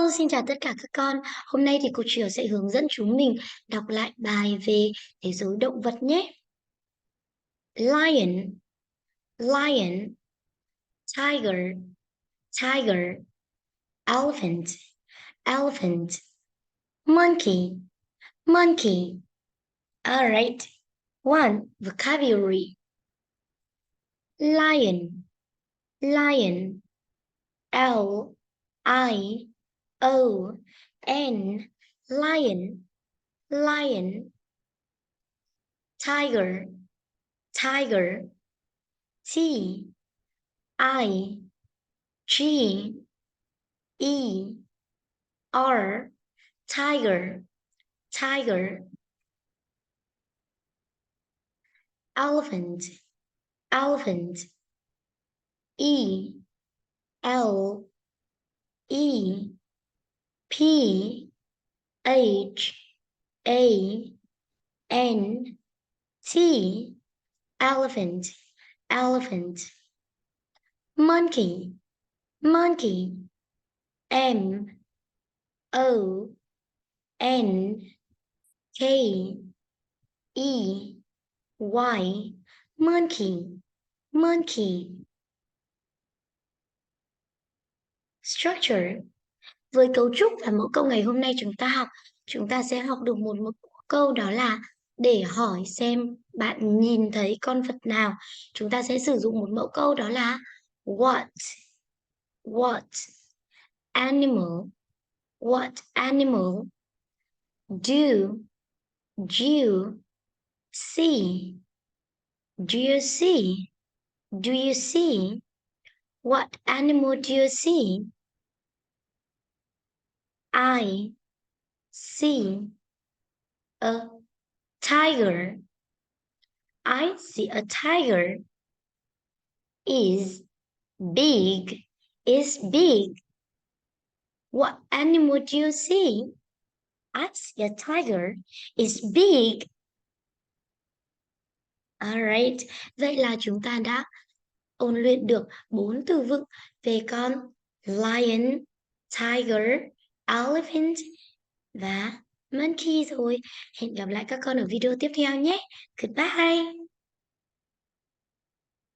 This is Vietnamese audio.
Hello, xin chào tất cả các con. Hôm nay thì cô Triều sẽ hướng dẫn chúng mình đọc lại bài về thế giới động vật nhé. Lion, lion, tiger, tiger, elephant, elephant, monkey, monkey. All right. 1. Vocabulary. Lion, lion, L I O N, lion, lion. Tiger, tiger. T I G E R, tiger, tiger. Elephant, elephant. E L E P H A N T, elephant, elephant. Monkey, monkey. M O N K E Y, monkey, monkey. Structure. Với cấu trúc và mẫu câu ngày hôm nay chúng ta sẽ học được một mẫu câu, đó là để hỏi xem bạn nhìn thấy con vật nào. Chúng ta sẽ sử dụng một mẫu câu, đó là what animal, what animal. Do you see, do you see, do you see, what animal do you see? I see a tiger. I see a tiger. Is big, is big. What animal do you see? I see a tiger. Is big. Alright, vậy là chúng ta đã ôn luyện được 4 từ vựng về con lion, tiger, elephant và monkey rồi. Hẹn gặp lại các con ở video tiếp theo nhé. Goodbye.